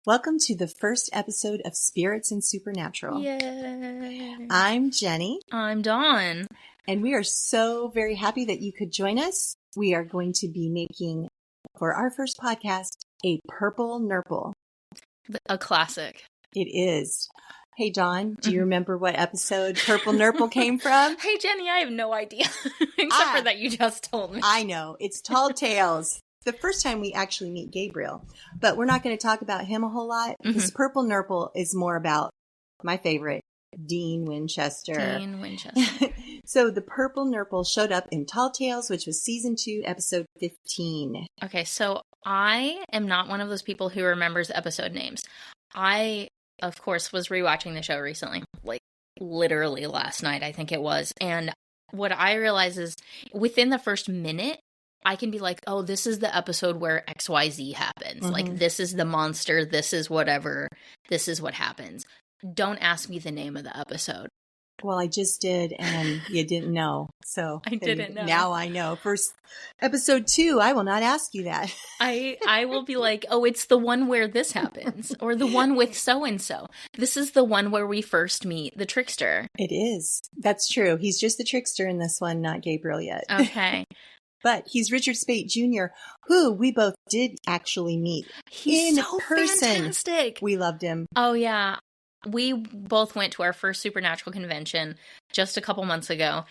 Welcome to the first episode of Spirits and Supernatural. Yay! I'm Jenny. I'm Dawn. And we are so very happy that you could join us. We are going to be making, for our first podcast, a purple Nurple. A classic. It is. Hey, Dawn, do you remember what episode Purple Nurple came from? Hey, Jenny, I have no idea. Except for that you just told me. I know. It's Tall Tales. The first time we actually meet Gabriel, but we're not going to talk about him a whole lot because Purple Nurple is more about my favorite, Dean Winchester. So the Purple Nurple showed up in Tall Tales, which was season 2, episode 15. Okay, so I am not one of those people who remembers episode names. I, of course, was rewatching the show recently, like literally last night, I think it was. And what I realize is within the first minute, I can be like, oh, this is the episode where XYZ happens. Like, this is the monster. This is whatever. This is what happens. Don't ask me the name of the episode. Well, I just did, and you didn't know. So I didn't know. Now I know. For episode 2, I will not ask you that. I will be like, oh, it's the one where this happens. Or the one with so-and-so. This is the one where we first meet the trickster. It is. That's true. He's just the trickster in this one, not Gabriel yet. Okay. But he's Richard Speight Jr., who we both did actually meet in so person. Fantastic. We loved him. Oh, yeah. We both went to our first Supernatural convention just a couple months ago.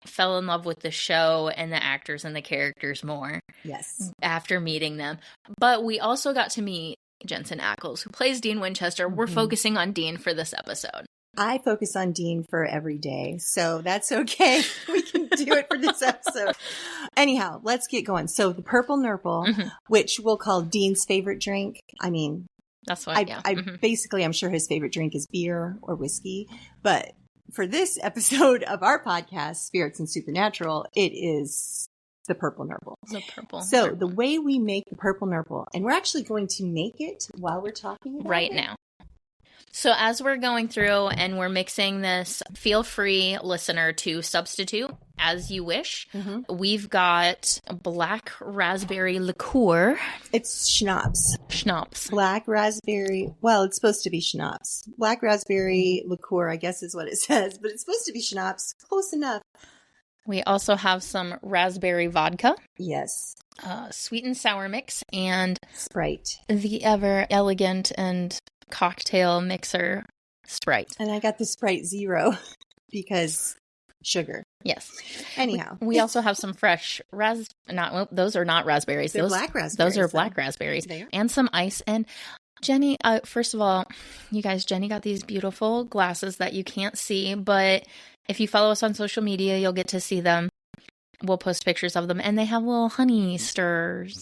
Fell in love with the show and the actors and the characters more. Yes. After meeting them. But we also got to meet Jensen Ackles, who plays Dean Winchester. We're focusing on Dean for this episode. I focus on Dean for every day, so that's okay. We can do it for this episode. Anyhow, let's get going. So the Purple Nurple, which we'll call Dean's favorite drink. I mean, that's what basically, I'm sure his favorite drink is beer or whiskey. But for this episode of our podcast, Spirits and Supernatural, it is the Purple Nurple. The Purple So Nurple. The way we make the Purple Nurple, and we're actually going to make it while we're talking about right now. So as we're going through and we're mixing this, feel free, listener, to substitute as you wish. We've got Black Raspberry Liqueur. It's Schnapps. Schnapps. Black Raspberry. Well, it's supposed to be Schnapps. Black Raspberry Liqueur, I guess is what it says. But it's supposed to be Schnapps. Close enough. We also have some Raspberry Vodka. Yes. Sweet and sour mix. And Sprite. The ever elegant and cocktail mixer Sprite. And I got the Sprite Zero because sugar. Yes. Anyhow. We also have some fresh those are not raspberries. They're black raspberries. Those are black raspberries. They are. And some ice. And Jenny, first of all, you guys, Jenny got these beautiful glasses that you can't see, but if you follow us on social media, you'll get to see them. We'll post pictures of them, and they have little honey straws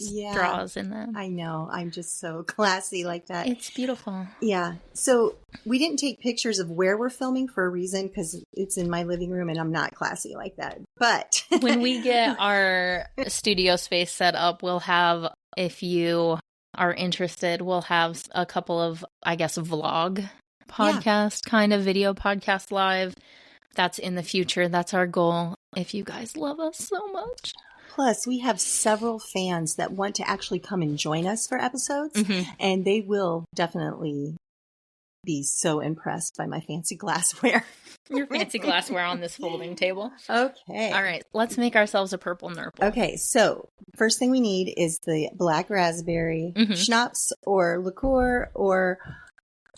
in them. I know. I'm just so classy like that. It's beautiful. Yeah. So we didn't take pictures of where we're filming for a reason because it's in my living room and I'm not classy like that. But when we get our studio space set up, we'll have, if you are interested, we'll have a couple of, I guess, vlog podcast, kind of video podcast live. That's in the future. That's our goal. If you guys love us so much. Plus, we have several fans that want to actually come and join us for episodes. And they will definitely be so impressed by my fancy glassware. Your fancy glassware on this folding table. Okay. All right. Let's make ourselves a Purple Nurple. Okay. So first thing we need is the Black Raspberry Schnapps or Liqueur or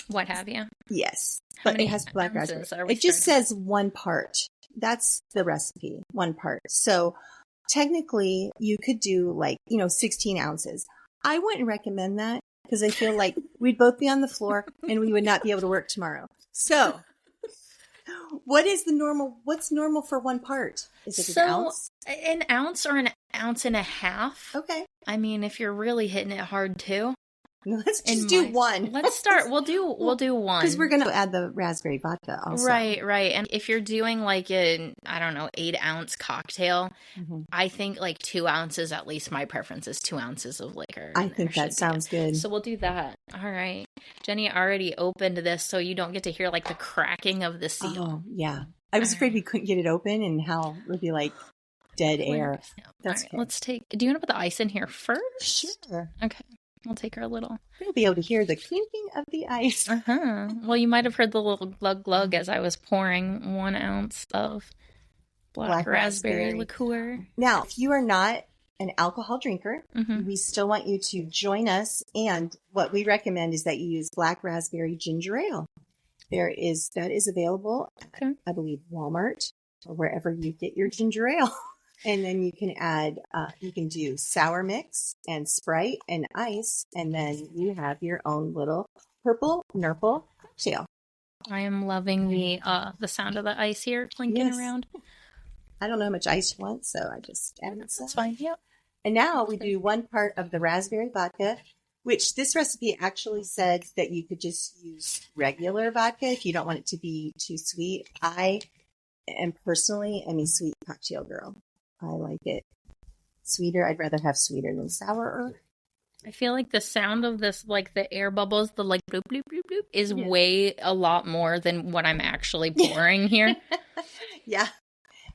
what have you. Yes. But it has Black Raspberry. It just says 1 part. That's the recipe, 1 part. So technically you could do 16 ounces. I wouldn't recommend that because I feel like we'd both be on the floor and we would not be able to work tomorrow. So what's normal for 1 part? Is it an ounce? An ounce or an ounce and a half. Okay. I mean, if you're really hitting it hard too. Let's just do 1. Let's start. We'll do 1 because we're going to add the raspberry vodka also. Right. And if you're doing like an 8-ounce cocktail, I think 2 ounces at least. My preference is 2 ounces of liquor. I think that sounds good. So we'll do that. All right. Jenny already opened this, so you don't get to hear the cracking of the seal. Oh yeah. I was afraid we couldn't get it open and how it would be dead air. That's okay. Let's take. Do you want to put the ice in here first? Sure. Okay. I'll take her a little. You'll be able to hear the clinking of the ice. Well, you might have heard the little glug glug as I was pouring 1 ounce of Black Raspberry Liqueur. Now, if you are not an alcohol drinker, we still want you to join us. And what we recommend is that you use Black Raspberry Ginger Ale. That is available at, I believe, Walmart or wherever you get your ginger ale. And then you can add, you can do sour mix and Sprite and ice. And then you have your own little purple Nurple cocktail. I am loving the sound of the ice here clinking around. I don't know how much ice you want, so I just added some. That's fine, yep. And now we do 1 part of the raspberry vodka, which this recipe actually said that you could just use regular vodka if you don't want it to be too sweet. I am personally a sweet cocktail girl. I like it sweeter. I'd rather have sweeter than sour. I feel like the sound of this, like the air bubbles, the like bloop, bloop, bloop, bloop, is way a lot more than what I'm actually pouring here. Yeah.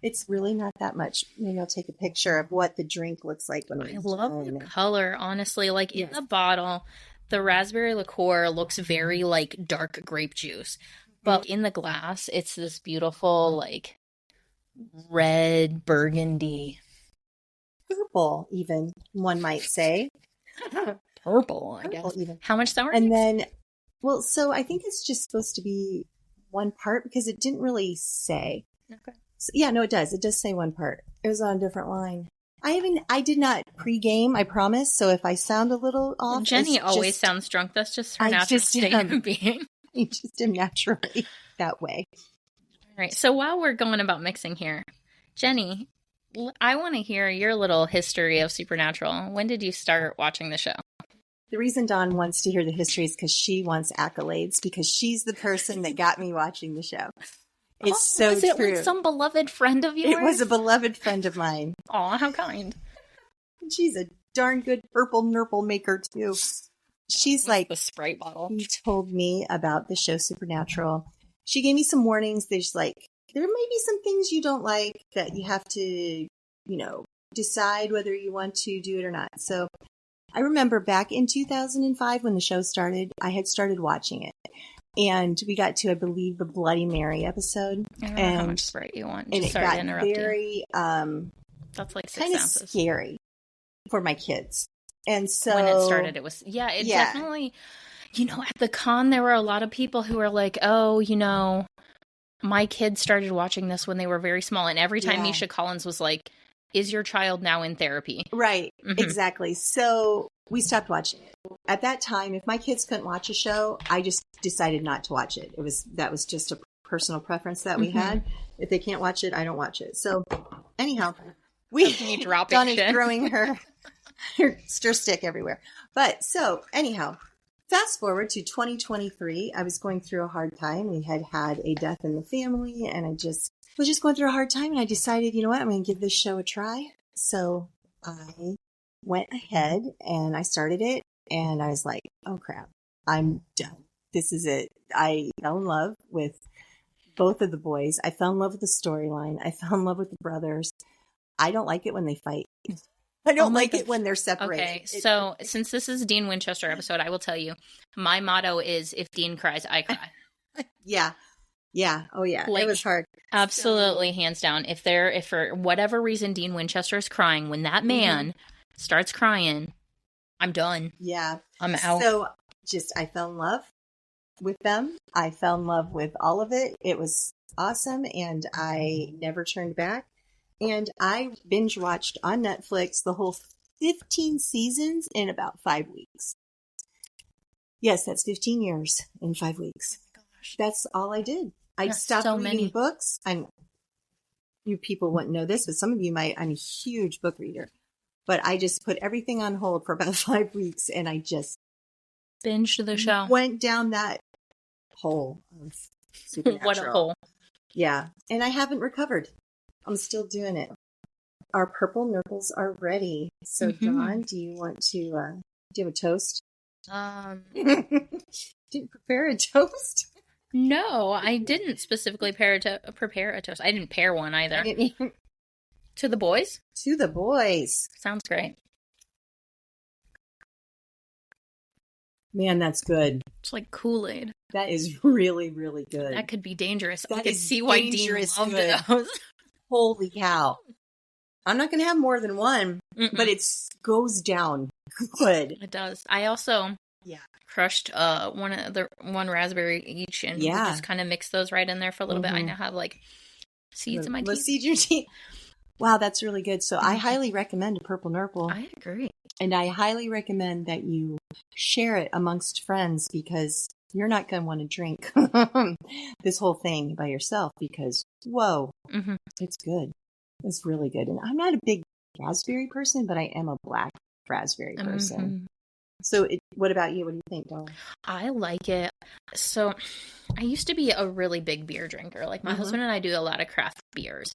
It's really not that much. Maybe I'll take a picture of what the drink looks like when I love the color, honestly. Like in the bottle, the raspberry liqueur looks very like dark grape juice. But in the glass, it's this beautiful like red burgundy. Purple, even, one might say. Purple, I guess. Even. How much sour? And then, well, so I think it's just supposed to be 1 part because it didn't really say. Okay. So, yeah, no, it does. It does say 1 part. It was on a different line. I did not pregame, I promise. So if I sound a little off, Jenny always sounds drunk. That's just her natural state of being. I just am naturally that way. All right. So while we're going about mixing here, Jenny, I want to hear your little history of Supernatural. When did you start watching the show? The reason Dawn wants to hear the history is because she wants accolades because she's the person that got me watching the show. It's so was it true. Like some beloved friend of yours? It was a beloved friend of mine. Aw, how kind. She's a darn good purple Nurple maker, too. She's like, the Sprite bottle. She told me about the show Supernatural. She gave me some warnings. There's like, there may be some things you don't like that you have to, decide whether you want to do it or not. So I remember back in 2005 when the show started, I had started watching it. And we got to, I believe, the Bloody Mary episode. I don't know how much Sprite you want. And it got very, that's like 6 kind of ounces. Scary for my kids. And so when it started, it was, definitely, at the con, there were a lot of people who were like, oh, my kids started watching this when they were very small. And every time Misha Collins was like, is your child now in therapy? Right. Mm-hmm. Exactly. So we stopped watching it. At that time, if my kids couldn't watch a show, I just decided not to watch it. That was just a personal preference that we had. If they can't watch it, I don't watch it. So anyhow, Dawn is throwing her stir stick everywhere. But so anyhow, fast forward to 2023. I was going through a hard time. We had a death in the family, and I was just going through a hard time. And I decided, you know what, I'm going to give this show a try. So I went ahead and I started it. And I was like, oh, crap, I'm done. This is it. I fell in love with both of the boys. I fell in love with the storyline. I fell in love with the brothers. I don't like it when they fight. I don't like it when they're separated. Okay, so since this is Dean Winchester episode, I will tell you, my motto is, if Dean cries, I cry. Yeah. Yeah. Oh, yeah. It was hard. Absolutely, hands down. If for whatever reason Dean Winchester is crying, when that man starts crying, I'm done. Yeah. I'm out. So I fell in love with them. I fell in love with all of it. It was awesome. And I never turned back. And I binge watched on Netflix the whole 15 seasons in about 5 weeks. Yes, that's 15 years in 5 weeks. Oh my gosh. That's all I did. I stopped reading books. You people wouldn't know this, but some of you might. I'm a huge book reader. But I just put everything on hold for about 5 weeks, and I just binged the show. Went down that hole of Supernatural. What a hole. Yeah. And I haven't recovered. I'm still doing it. Our purple Nurples are ready. So, Dawn, do you want to, do you have a toast? Didn't prepare a toast? No, I didn't specifically prepare a toast. I didn't pair one either. To the boys? To the boys. Sounds great. Man, that's good. It's like Kool-Aid. That is really, really good. That could be dangerous. I That could is see why Dean dangerous loved good. those. Holy cow. I'm not going to have more than one, but it goes down good. It does. I also crushed one raspberry each, and we just kind of mixed those right in there for a little bit. I now have like seeds in my teeth. Seeds in your teeth. Wow, that's really good. So I highly recommend a purple Nurple. I agree. And I highly recommend that you share it amongst friends, because you're not going to want to drink this whole thing by yourself, because, whoa, it's good. It's really good. And I'm not a big raspberry person, but I am a black raspberry person. So what about you? What do you think, Dawn? I like it. So I used to be a really big beer drinker. Like my husband and I do a lot of craft beers.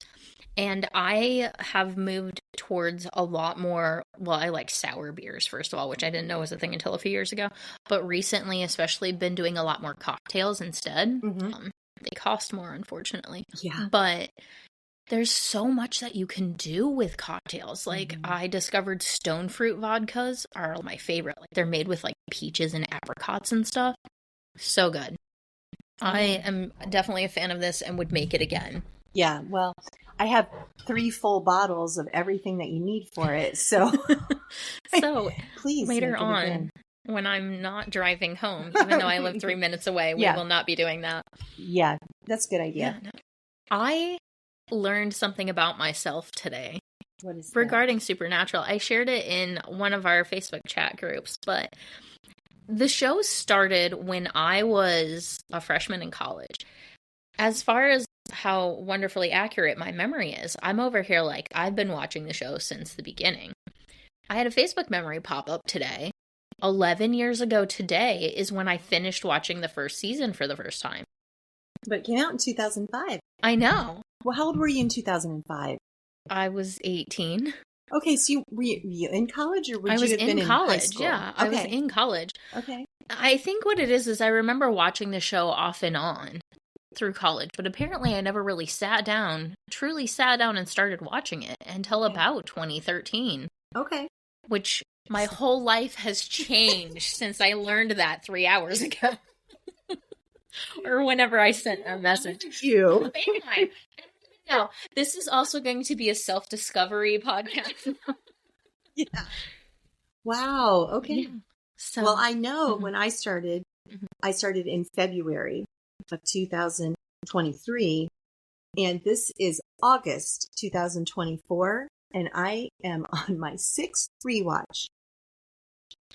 And I have moved towards a lot more, well, I like sour beers, first of all, which I didn't know was a thing until a few years ago. But recently, especially, been doing a lot more cocktails instead. They cost more, unfortunately. Yeah. But there's so much that you can do with cocktails. Like, I discovered stone fruit vodkas are my favorite. Like, they're made with, like, peaches and apricots and stuff. So good. I am definitely a fan of this and would make it again. Yeah, well, I have 3 full bottles of everything that you need for it, so please later on, when I'm not driving home, even though I live 3 minutes away, we will not be doing that. Yeah, that's a good idea. Yeah, no. I learned something about myself today. What is regarding Supernatural? I shared it in one of our Facebook chat groups, but the show started when I was a freshman in college. As far as how wonderfully accurate my memory is, I'm over here like, I've been watching the show since the beginning. I had a Facebook memory pop up today. 11 years ago today is when I finished watching the first season for the first time. But it came out in 2005. I know. Well, how old were you in 2005? I was 18. Okay, so were you in college, or I was you have been in college, high school? Yeah. I was in college. Okay. I think what it is I remember watching the show off and on through college, but apparently I never really truly sat down and started watching it until about 2013. Okay. Which my whole life has changed since I learned that 3 hours ago. Or whenever I sent a message. You. No, this is also going to be a self-discovery podcast. Yeah. Wow. Okay. Yeah. So, well, I know when I started in February of 2023, and this is August 2024, and I am on my 6th rewatch,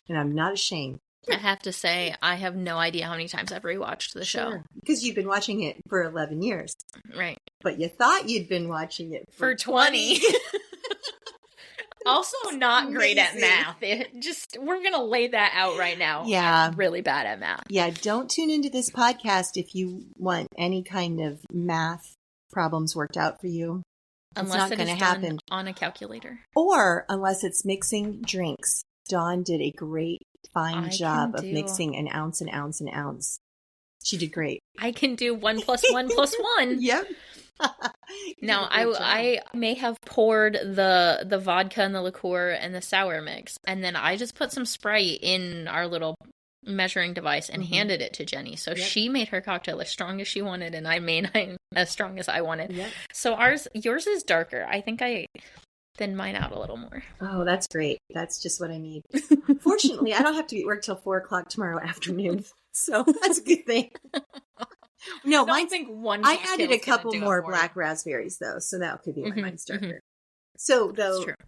and I'm not ashamed. I have to say, I have no idea how many times I've rewatched the show. Because you've been watching it for 11 years. Right. But you thought you'd been watching it for 20. Also not great at math. We're going to lay that out right now. Yeah. I'm really bad at math. Yeah, don't tune into this podcast if you want any kind of math problems worked out for you. Unless it's not going to happen on a calculator. Or unless it's mixing drinks. Dawn did a great fine job of mixing an ounce. She did great. I can do 1 + 1 + 1. Yep. Now, I may have poured the vodka and the liqueur and the sour mix, and then I just put some Sprite in our little measuring device and handed it to Jenny. So she made her cocktail as strong as she wanted, and I made mine as strong as I wanted. Yep. So yours is darker. I think I thinned mine out a little more. Oh, that's great. That's just what I need. Fortunately, I don't have to be at work till 4:00 tomorrow afternoon, so that's a good thing. No, I added a couple more black raspberries though, so that could be why mine's darker. So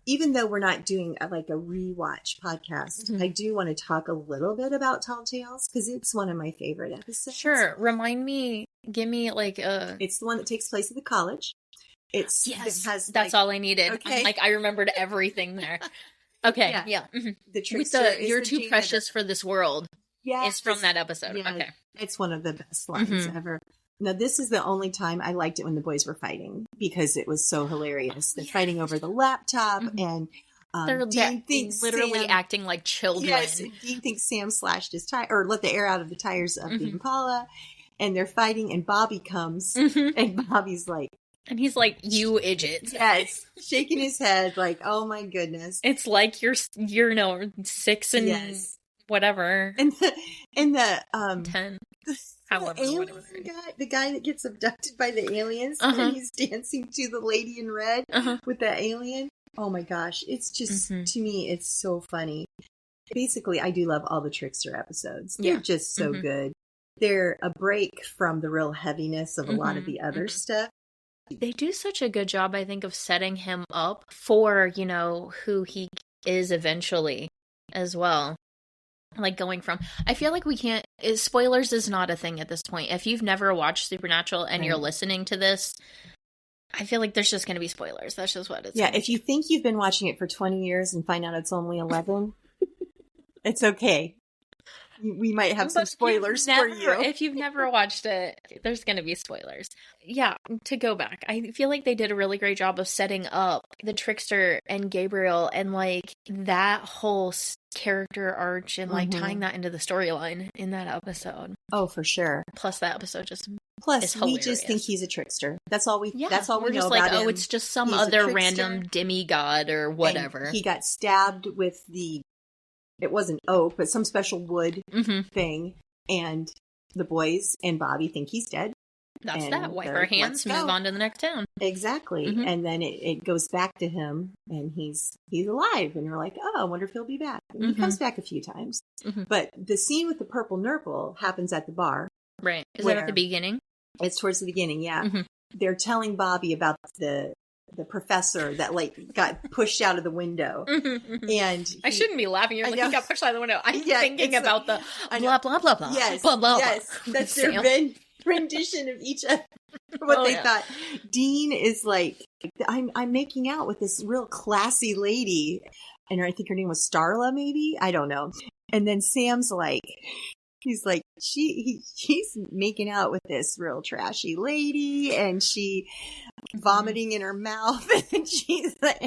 even though we're not doing a rewatch podcast, I do want to talk a little bit about Tall Tales because it's one of my favorite episodes. Sure. Remind me, give me It's the one that takes place at the college. That's all I needed. Okay. I remembered everything there. Okay. Yeah. The trickster You're too precious for this world. Yeah. It's from that episode. Yeah, okay. It's one of the best lines ever. Now, this is the only time I liked it when the boys were fighting because it was so hilarious. They're fighting over the laptop and they're literally acting like children. Yes, Dean thinks Sam slashed his tire or let the air out of the tires of the Impala, and they're fighting. And Bobby comes, and Bobby's like, and he's like, "You idiots!" Yes, shaking his head like, "Oh my goodness!" It's like you're 6 and whatever. And the 10. However, alien guy, the guy that gets abducted by the aliens, and he's dancing to the lady in red with the alien. Oh my gosh. It's just, to me, it's so funny. Basically, I do love all the Trickster episodes. They're just so good. They're a break from the real heaviness of a lot of the other stuff. They do such a good job, I think, of setting him up for, you know, who he is eventually as well. Like going from, I feel like we can't, spoilers is not a thing at this point. If you've never watched Supernatural and you're listening to this, I feel like there's just going to be spoilers. That's just what it's Yeah, if you think you've been watching it for 20 years and find out it's only 11, it's okay. We might have some spoilers for you. If you've never watched it, there's going to be spoilers. Yeah, to go back, I feel like they did a really great job of setting up the Trickster and Gabriel and like that whole character arch and like tying that into the storyline in that episode. Oh, for sure. Plus that episode just we just think he's a trickster. That's all we know just about him. Oh, it's just some other random demigod or whatever. And he got stabbed with it wasn't oak, but some special wood thing. And the boys and Bobby think he's dead. That's that. Wipe our hands, move on to the next town. Exactly. And then it goes back to him and he's alive. And you're like, oh, I wonder if he'll be back. And he comes back a few times. But the scene with the purple Nurple happens at the bar. Right. Is that at the beginning? It's towards the beginning, yeah. They're telling Bobby about the professor that like got pushed out of the window. And I shouldn't be laughing. You're like, he got pushed out of the window. I'm thinking about the blah, blah, blah, blah. Yes. Blah, blah, yes. Blah. That's their rendition of each other. What they thought. Dean is like, I'm making out with this real classy lady. And I think her name was Starla, maybe? I don't know. And then Sam's like, he's like, he's making out with this real trashy lady, and she vomiting in her mouth,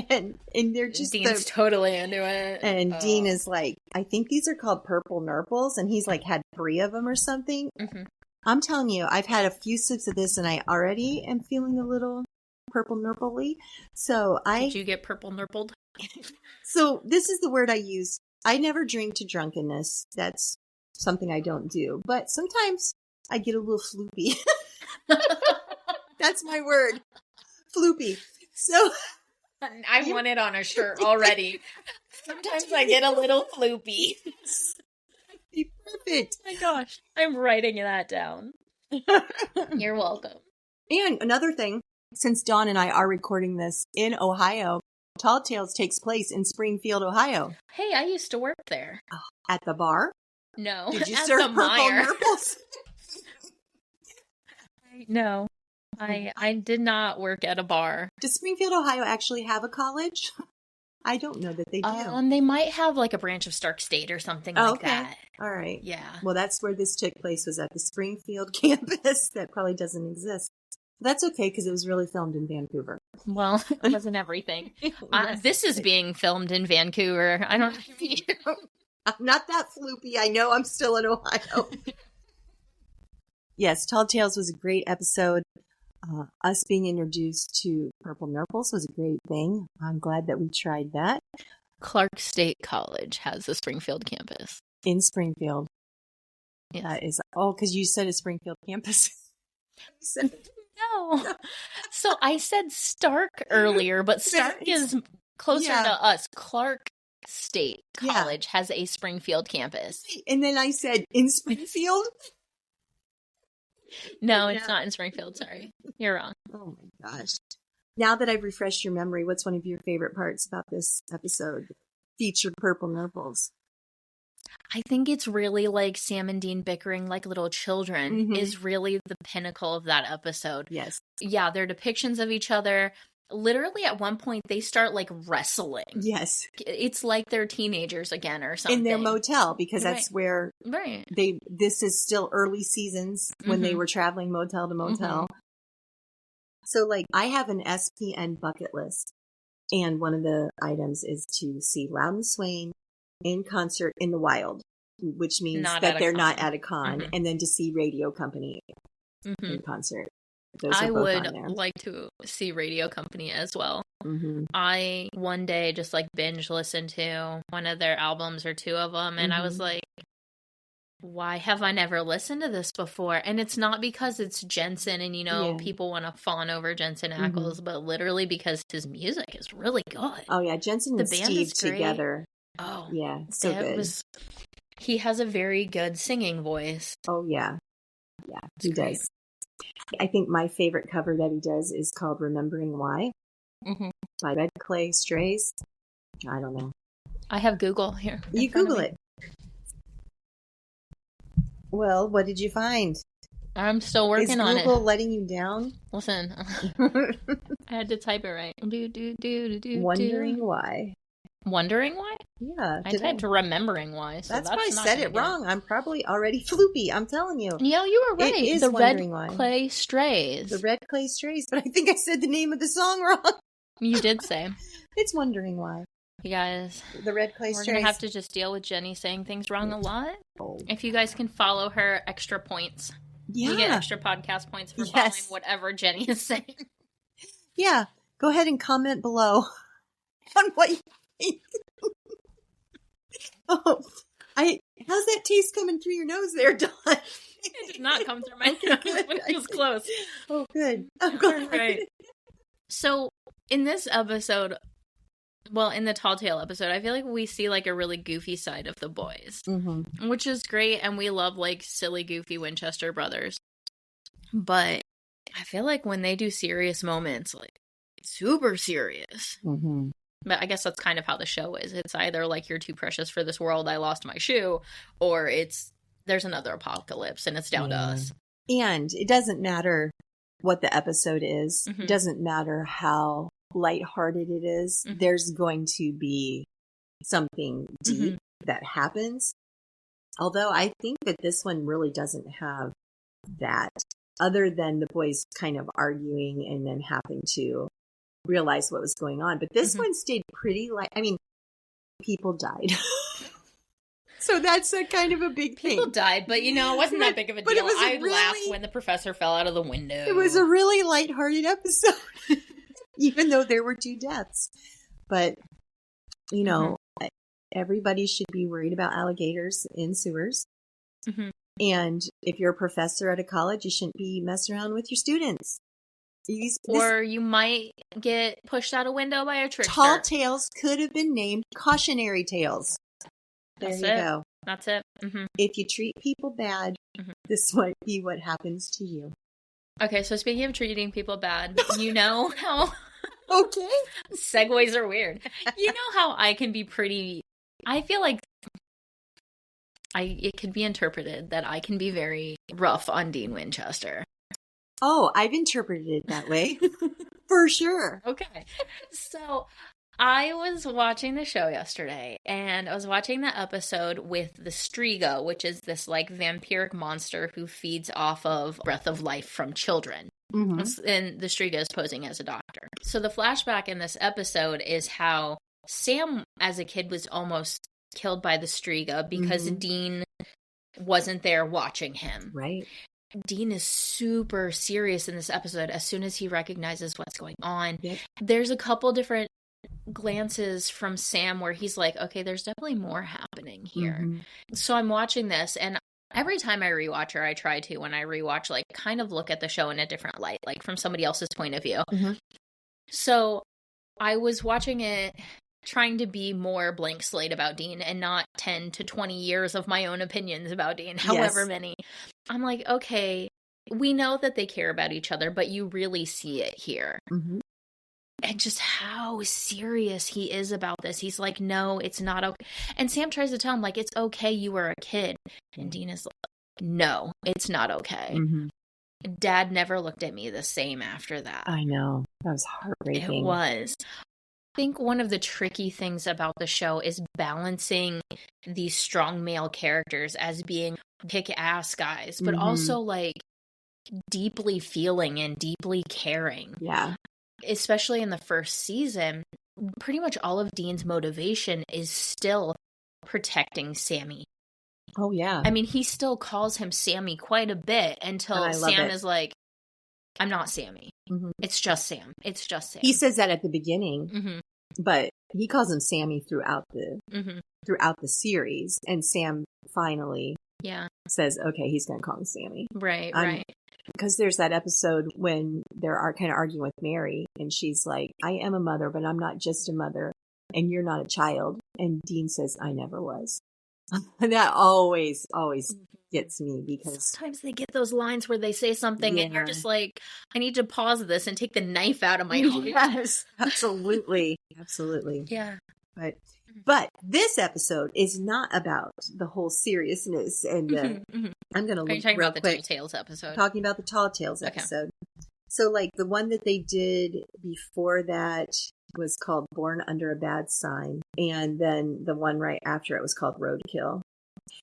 and and they're just Dean's totally into it. And Dean is like, I think these are called purple Nurples, and he's like had 3 of them or something. I'm telling you, I've had a few sips of this, and I already am feeling a little purple Nurple-y. So did you get purple Nurpled? So this is the word I use. I never drink to drunkenness. That's something I don't do, but sometimes I get a little floopy. That's my word, floopy. So I want it on a shirt already. Sometimes I get a little floopy. Perfect. Oh my gosh, I'm writing that down. You're welcome. And another thing, since Dawn and I are recording this in Ohio, Tall Tales takes place in Springfield, Ohio. Hey, I used to work there. At the bar? No. Did you serve purple Nurples? No. I did not work at a bar. Does Springfield, Ohio actually have a college? I don't know that they do. They might have like a branch of Stark State or something like that. All right. Yeah. Well, that's where this took place, was at the Springfield campus that probably doesn't exist. That's okay, because it was really filmed in Vancouver. Well, it wasn't everything. This is being filmed in Vancouver. I don't know. I'm not that floopy. I know I'm still in Ohio. Yes, Tall Tales was a great episode. Us being introduced to purple Nurples was a great thing. I'm glad that we tried that. Clark State College has a Springfield campus. In Springfield. Yes. That is, because you said a Springfield campus. No. So I said Stark earlier, but Stark is closer to us. Clark State College has a Springfield campus. And then I said, in Springfield? No, it's not in Springfield. Sorry. You're wrong. Oh my gosh. Now that I've refreshed your memory, what's one of your favorite parts about this episode? Featured purple Nurples. I think it's really like Sam and Dean bickering like little children is really the pinnacle of that episode. Yes. Yeah, their depictions of each other. Literally at one point they start like wrestling. Yes. It's like they're teenagers again or something. In their motel, because that's where this is still early seasons when they were traveling motel to motel. So like I have an SPN bucket list, and one of the items is to see Loudon Swain in concert in the wild, which means that they're not at a con, and then to see Radio Company in concert. Those I are both would on there. like to see Radio Company as well. Mm-hmm. I one day just like binge listened to one of their albums or two of them, and I was like, why have I never listened to this before? And it's not because it's Jensen and, people want to fawn over Jensen Ackles, but literally because his music is really good. Oh, yeah. Jensen and Steve together. Oh, yeah. So good. He has a very good singing voice. Oh, yeah. Yeah, he does. I think my favorite cover that he does is called Remembering Why by Red Clay Strays. I don't know. I have Google here. You Google it. Well, what did you find? I'm still working on it. Is Google letting you down? Listen, I had to type it right. Wondering why. Wondering why? Yeah. I typed remembering why. So that's why I said it wrong. I'm probably already floopy. I'm telling you. Yeah, you were right. It is the Red Clay Strays. The Red Clay Strays, but I think I said the name of the song wrong. You did say. It's Wondering Why. You guys, the Red Clay Strays. We're going to have to just deal with Jenny saying things wrong a lot. If you guys can follow her, extra points. Yeah. You get extra podcast points for following whatever Jenny is saying. Yeah. Go ahead and comment below on what you think. How's that taste coming through your nose there, Dawn? It did not come through my nose, but it was close. Oh, good. I'm glad. Right. So, in this episode, well, in the Tall Tale episode, I feel like we see like a really goofy side of the boys, which is great. And we love like silly, goofy Winchester brothers. But I feel like when they do serious moments, like super serious. But I guess that's kind of how the show is. It's either like you're too precious for this world, I lost my shoe, or there's another apocalypse and it's down to us. And it doesn't matter what the episode is. It doesn't matter how lighthearted it is. There's going to be something deep that happens. Although I think that this one really doesn't have that, other than the boys kind of arguing and then having to realize what was going on. But this one stayed pretty light. I mean, people died. So that's a kind of a big thing. People died, but it wasn't that big of a deal. I laughed when the professor fell out of the window. It was a really lighthearted episode. Even though there were 2 deaths. But, everybody should be worried about alligators in sewers. And if you're a professor at a college, you shouldn't be messing around with your students. Or you might get pushed out a window by a trickster. Tall tales could have been named cautionary tales. There you go. That's it. If you treat people bad, this might be what happens to you. Okay, so speaking of treating people bad, you know how... Okay. Segues are weird. You know how I can be pretty... I feel like it could be interpreted that I can be very rough on Dean Winchester. Oh, I've interpreted it that way. For sure. Okay. So... I was watching the show yesterday, and I was watching the episode with the Striga, which is this, like, vampiric monster who feeds off of breath of life from children. And the Striga is posing as a doctor. So the flashback in this episode is how Sam, as a kid, was almost killed by the Striga because Dean wasn't there watching him. Right. Dean is super serious in this episode as soon as he recognizes what's going on. Yep. There's a couple different glances from Sam where he's like, okay, there's definitely more happening here. So I'm watching this, and every time I rewatch her, I try to, when I rewatch, like, kind of look at the show in a different light, like from somebody else's point of view. So I was watching it trying to be more blank slate about Dean and not 10 to 20 years of my own opinions about Dean, however many. I'm like, okay, we know that they care about each other, but you really see it here. And just how serious he is about this. He's like, no, it's not okay. And Sam tries to tell him, like, it's okay, you were a kid. And Dean is like, no, it's not okay. Dad never looked at me the same after that. I know. That was heartbreaking. It was. I think one of the tricky things about the show is balancing these strong male characters as being kick-ass guys, but also, like, deeply feeling and deeply caring. Yeah. Especially in the first season, pretty much all of Dean's motivation is still protecting Sammy. Oh, yeah. I mean, he still calls him Sammy quite a bit until Sam is like, I'm not Sammy. Mm-hmm. It's just Sam. It's just Sam. He says that at the beginning, mm-hmm. but he calls him Sammy throughout mm-hmm. the series. And Sam finally says, okay, he's going to call me Sammy. Right, right. Because there's that episode when they're kind of arguing with Mary, and she's like, I am a mother, but I'm not just a mother, and you're not a child. And Dean says, I never was. That always gets me, because sometimes they get those lines where they say something and you're just like, I need to pause this and take the knife out of my heart. Yes, absolutely. Absolutely. Yeah. But this episode is not about the whole seriousness, and I'm going to look Are you talking real about the quick. Tall Tales episode? Talking about the Tall Tales episode. So, like, the one that they did before that was called Born Under a Bad Sign, and then the one right after it was called Roadkill.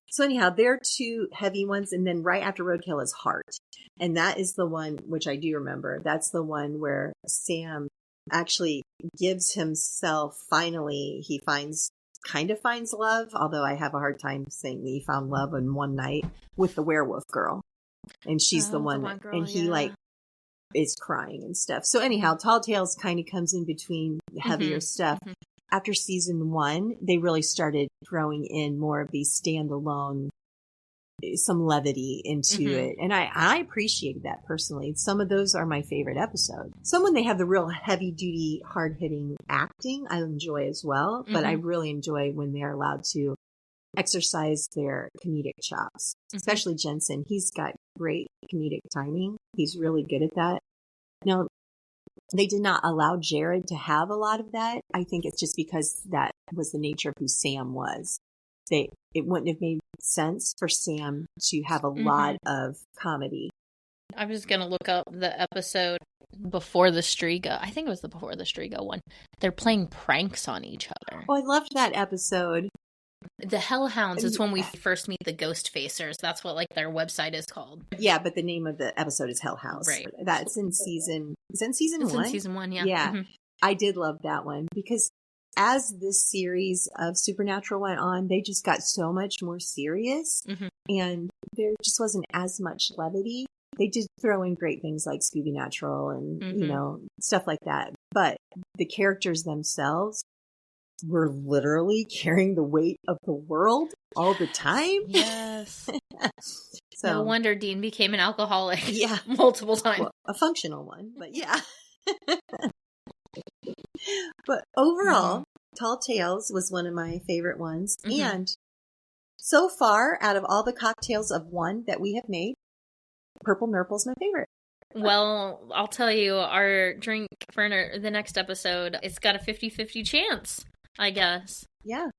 So anyhow, there are two heavy ones, and then right after Roadkill is Heart, and that is the one which I do remember. That's the one where Sam actually gives himself, finally, he finds love, although I have a hard time saying that he found love in one night with the werewolf girl, and she's the one girl, and he is crying and stuff. So anyhow, Tall Tales kind of comes in between the heavier stuff. After season 1, they really started throwing in more of these standalone, some levity into it. And I appreciate that personally. Some of those are my favorite episodes. Some when they have the real heavy duty, hard hitting acting, I enjoy as well. But I really enjoy when they're allowed to exercise their comedic chops, especially Jensen. He's got great comedic timing. He's really good at that. Now, they did not allow Jared to have a lot of that. I think it's just because that was the nature of who Sam was. It wouldn't have made sense for Sam to have a lot of comedy. I was going to look up the episode before the Striga. I think it was the before the Striga one. They're playing pranks on each other. Oh, I loved that episode. The Hellhounds is when we first meet the Ghost Facers. That's what their website is called. Yeah, but the name of the episode is Hell House. Right. That's in season. Is it in season 1? It's in season 1, yeah. Yeah, I did love that one because as this series of Supernatural went on, they just got so much more serious, and there just wasn't as much levity. They did throw in great things like Scooby Natural and stuff like that, but the characters themselves were literally carrying the weight of the world all the time. Yes. So, no wonder Dean became an alcoholic. Yeah. Multiple times. Well, a functional one, but yeah. But overall, Tall Tales was one of my favorite ones. And so far, out of all the cocktails of one that we have made, Purple Nurple's my favorite. Well, I'll tell you, our drink for the next episode, it's got a 50-50 chance, I guess. Yeah,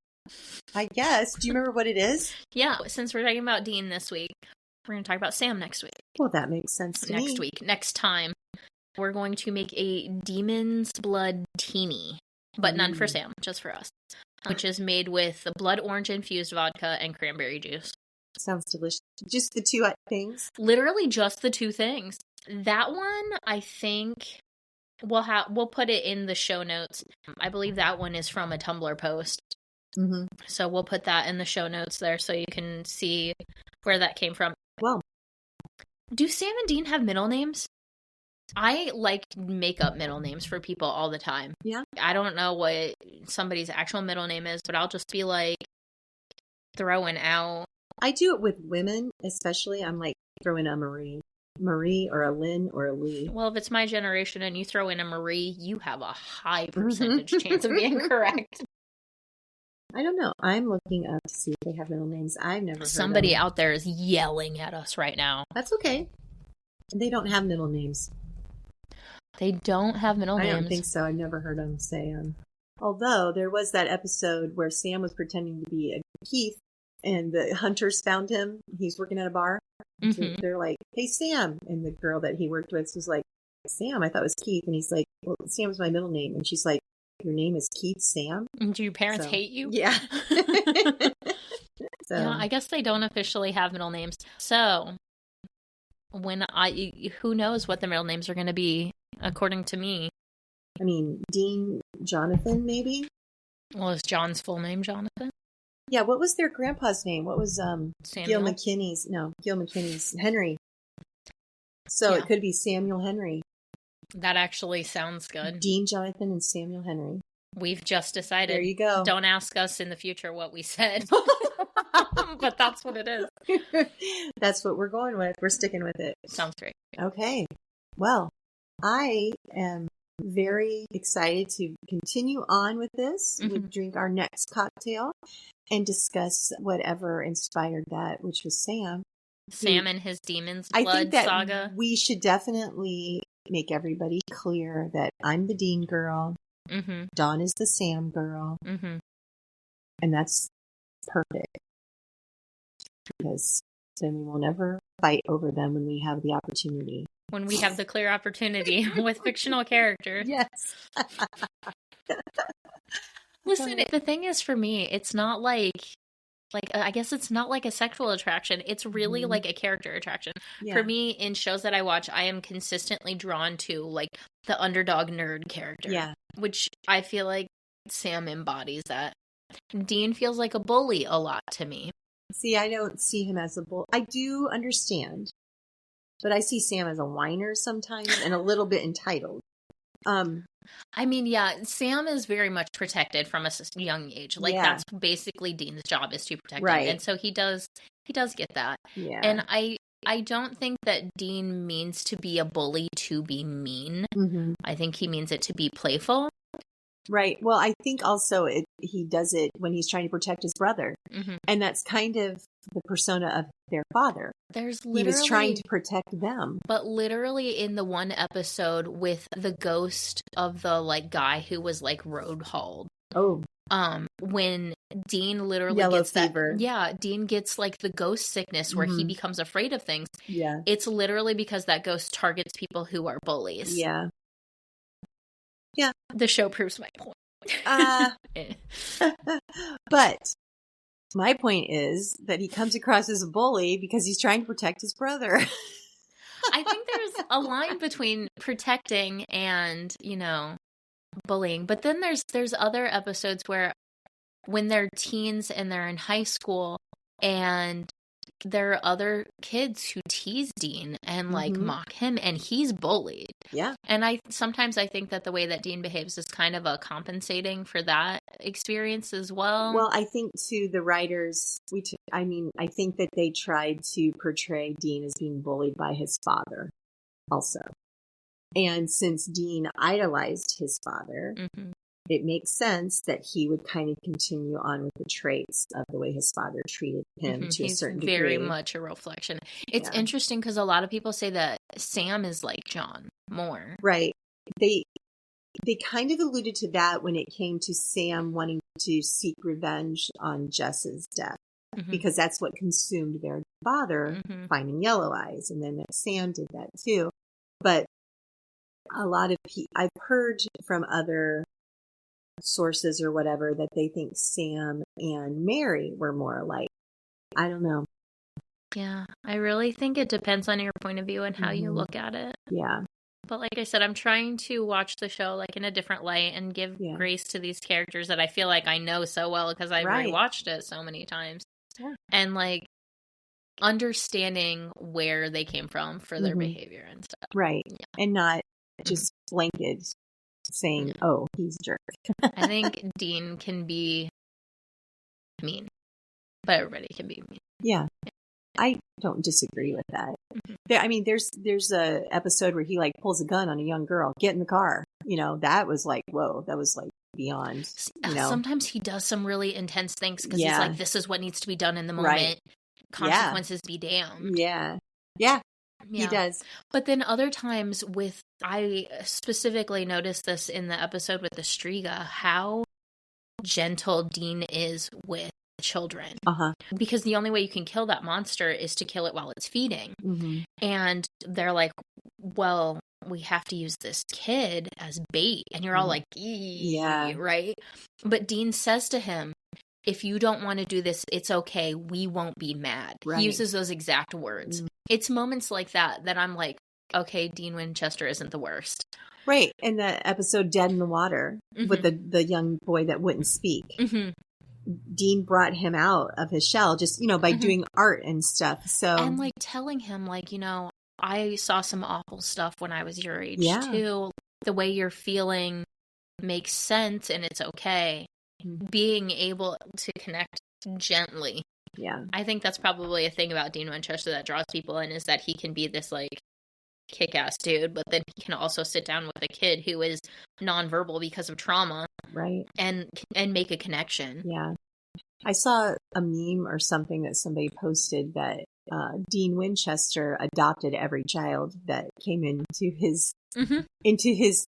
I guess. Do you remember what it is? Yeah, since we're talking about Dean this week, we're going to talk about Sam next week. Well, that makes sense to me. Next week, next time, we're going to make a Demon's Blood Teeny, but none for Sam, just for us, which is made with blood orange infused vodka and cranberry juice. Sounds delicious. Just the two things? Literally just the two things. That one, I think, we'll put it in the show notes. I believe that one is from a Tumblr post. So we'll put that in the show notes there so you can see where that came from. Well, do Sam and Dean have middle names? I make up middle names for people all the time. Yeah. I don't know what somebody's actual middle name is, but I'll just be throwing out. I do it with women, especially. I'm throwing a Marie or a Lynn or a Lee. Well, if it's my generation and you throw in a Marie, you have a high percentage chance of being correct. I don't know. I'm looking up to see if they have middle names. I've never heard Somebody out there is yelling at us right now. That's okay. They don't have middle names. They don't have middle names. I don't think so. I've never heard them say them. Although there was that episode where Sam was pretending to be a Keith and the hunters found him. He's working at a bar. So they're like, hey, Sam. And the girl that he worked with was like, Sam, I thought it was Keith. And he's like, well, Sam's my middle name. And she's like, your name is Keith Sam? Do your parents hate you? Yeah. So. Yeah, I guess they don't officially have middle names. So, who knows what the middle names are going to be, according to me. I mean, Dean Jonathan, maybe? Well, is John's full name Jonathan? Yeah, what was their grandpa's name? What was Samuel? Gil McKinney's? No, Gil McKinney's. Henry. So it could be Samuel Henry. That actually sounds good. Dean Jonathan and Samuel Henry. We've just decided. There you go. Don't ask us in the future what we said. But that's what it is. That's what we're going with. We're sticking with it. Sounds great. Okay. Well, I am very excited to continue on with this. We drink our next cocktail and discuss whatever inspired that, which was Sam. Sam and his demons blood I think that saga. We should definitely make everybody clear that I'm the Dean girl. Dawn is the Sam girl. And that's perfect. Because then we will never fight over them when we have the opportunity. When we have the clear opportunity with fictional characters. Yes. Listen, the thing is for me, it's not like I guess it's not like a sexual attraction. It's really like a character attraction. Yeah. For me, in shows that I watch, I am consistently drawn to like the underdog nerd character. Yeah. Which I feel like Sam embodies that. Dean feels like a bully a lot to me. See, I don't see him as a bully. I do understand. But I see Sam as a whiner sometimes and a little bit entitled. I mean, yeah, Sam is very much protected from a young age. Like that's basically Dean's job, is to protect him. And so he does get that. Yeah. And I don't think that Dean means to be a bully to be mean. I think he means it to be playful. Right. Well, I think also he does it when he's trying to protect his brother. And that's kind of the persona of their father. He was trying to protect them. But literally in the one episode with the ghost of the like guy who was like road hauled. Oh. When Dean literally gets fever. Dean gets like the ghost sickness where he becomes afraid of things. Yeah. It's literally because that ghost targets people who are bullies. Yeah. Yeah. The show proves my point. But my point is that he comes across as a bully because he's trying to protect his brother. I think there's a line between protecting and, bullying. But then there's other episodes where when they're teens and they're in high school and there are other kids who tease Dean and like mock him and he's bullied. Yeah. And sometimes I think that the way that Dean behaves is kind of a compensating for that experience as well. Well, I think too, the writers, I think that they tried to portray Dean as being bullied by his father also. And since Dean idolized his father, it makes sense that he would kind of continue on with the traits of the way his father treated him to a certain degree. He's very much a reflection. It's interesting because a lot of people say that Sam is like John more. Right. They kind of alluded to that when it came to Sam wanting to seek revenge on Jess's death. Because that's what consumed their father, finding yellow eyes. And then Sam did that too. But a lot of I've heard from other sources or whatever that they think Sam and Mary were more alike. I don't know. Yeah, I really think it depends on your point of view and how you look at it. Yeah. But like I said, I'm trying to watch the show like in a different light and give grace to these characters that I feel like I know so well because I've rewatched it so many times. Yeah. And like understanding where they came from for their behavior and stuff. Right. Yeah. And not just blanket saying, oh, he's a jerk. I think Dean can be mean, but everybody can be mean. Yeah. I don't disagree with that. There's a episode where he like pulls a gun on a young girl, get in the car. That was like, whoa, that was like beyond, Sometimes he does some really intense things because he's like, this is what needs to be done in the moment. Right. Consequences be damned. Yeah. Yeah. He does. But then other times I specifically noticed this in the episode with the Striga, how gentle Dean is with children. Because the only way you can kill that monster is to kill it while it's feeding. And they're like, well, we have to use this kid as bait. And you're all like, right? But Dean says to him, if you don't want to do this, it's okay. We won't be mad. Right. He uses those exact words. It's moments like that I'm like, okay, Dean Winchester isn't the worst. Right. And the episode Dead in the Water with the young boy that wouldn't speak. Dean brought him out of his shell just, by doing art and stuff. So, and like telling him like, I saw some awful stuff when I was your age, Yeah. too. The way you're feeling makes sense and it's okay. Being able to connect gently. Yeah. I think that's probably a thing about Dean Winchester that draws people in, is that he can be this, like, kick-ass dude, but then he can also sit down with a kid who is nonverbal because of trauma. Right. And make a connection. Yeah. I saw a meme or something that somebody posted that Dean Winchester adopted every child that came into his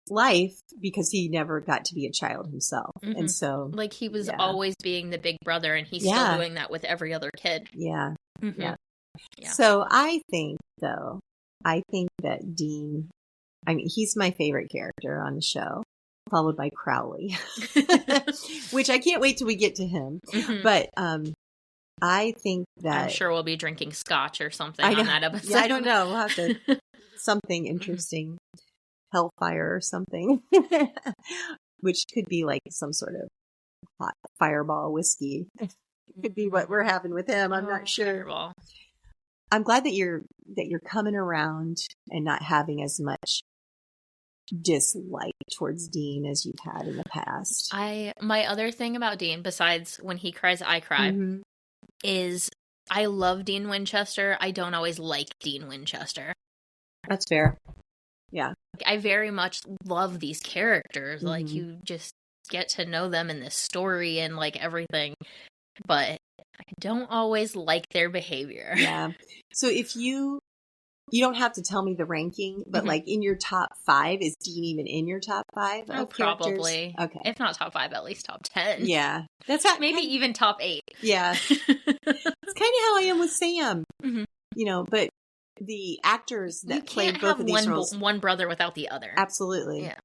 life because he never got to be a child himself. And so, like, he was always being the big brother, and he's still doing that with every other kid. Yeah. Yeah. So I think that Dean, I mean, he's my favorite character on the show, followed by Crowley, which I can't wait till we get to him. But I think that I'm sure we'll be drinking scotch or something on that episode. Yeah, I don't know. We'll have to something interesting, Hellfire or something, which could be like some sort of hot fireball whiskey. Could be what we're having with him. I'm not sure. Terrible. I'm glad that you're coming around and not having as much dislike towards Dean as you've had in the past. My other thing about Dean, besides when he cries, I cry, is I love Dean Winchester. I don't always like Dean Winchester. That's fair. Yeah. I very much love these characters. Like, you just get to know them in this story and, like, everything. But I don't always like their behavior. Yeah. So if you don't have to tell me the ranking, but like in your top 5, is Dean even in your top 5? Oh, probably. Okay. If not top 5, at least top 10. Yeah. That's how, maybe even top 8. Yeah. It's kind of how I am with Sam. You know, but the actors that played both of these roles. One brother without the other. Absolutely. Yeah.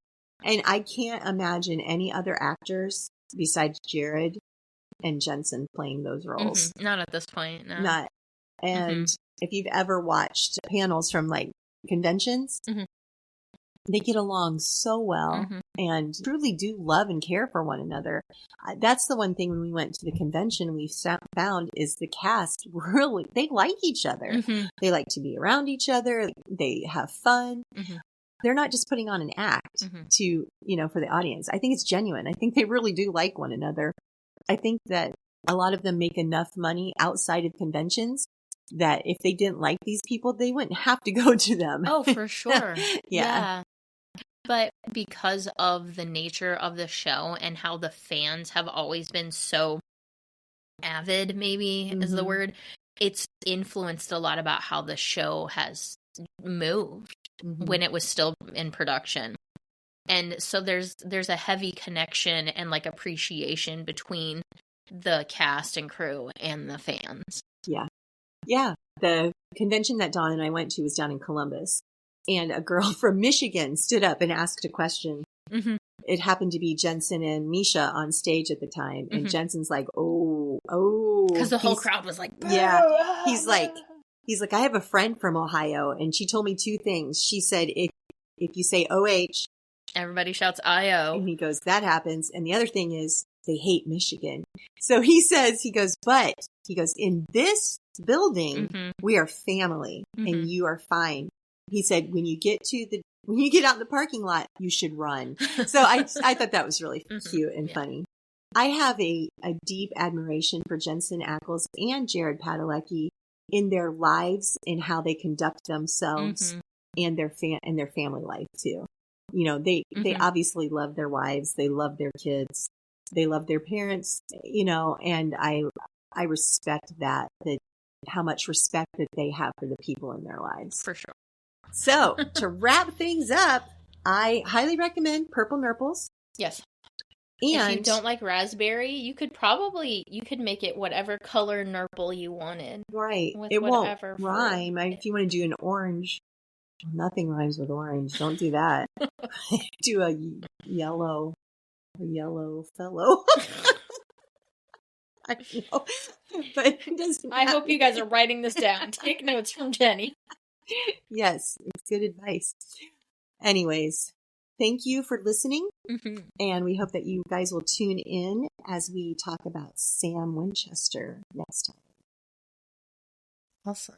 And I can't imagine any other actors besides Jared and Jensen playing those roles. Not at this point, no. Not. And if you've ever watched panels from like conventions, they get along so well and truly do love and care for one another. That's the one thing when we went to the convention we found is the cast really, they like each other. They like to be around each other. They have fun. They're not just putting on an act to, you know, for the audience. I think it's genuine. I think they really do like one another. I think that a lot of them make enough money outside of conventions that if they didn't like these people, they wouldn't have to go to them. Oh, for sure. Yeah. But because of the nature of the show and how the fans have always been so avid, maybe is the word, it's influenced a lot about how the show has moved when it was still in production. And so there's a heavy connection and like appreciation between the cast and crew and the fans. Yeah. Yeah. The convention that Dawn and I went to was down in Columbus, and a girl from Michigan stood up and asked a question. It happened to be Jensen and Misha on stage at the time. And Jensen's like, oh. Because the whole crowd was like, yeah. He's like, I have a friend from Ohio, and she told me 2 things. She said, if you say OH, everybody shouts IO. And he goes, that happens. And the other thing is they hate Michigan. So he goes, in this building, we are family and you are fine. He said, when you get out in the parking lot, you should run. So I thought that was really cute and funny. I have a deep admiration for Jensen Ackles and Jared Padalecki in their lives and how they conduct themselves and their family life too. You know, they obviously love their wives. They love their kids. They love their parents, you know, and I respect that how much respect that they have for the people in their lives. For sure. So to wrap things up, I highly recommend Purple Nurples. Yes. And if you don't like raspberry, you could make it whatever color Nurple you wanted. Right. It won't rhyme. If you want to do an orange, nothing rhymes with orange. Don't do that. Do a yellow fellow. I don't know. But it doesn't I hope you guys are writing this down. Take notes from Jenny. Yes, it's good advice. Anyways, thank you for listening. And we hope that you guys will tune in as we talk about Sam Winchester next time. Awesome.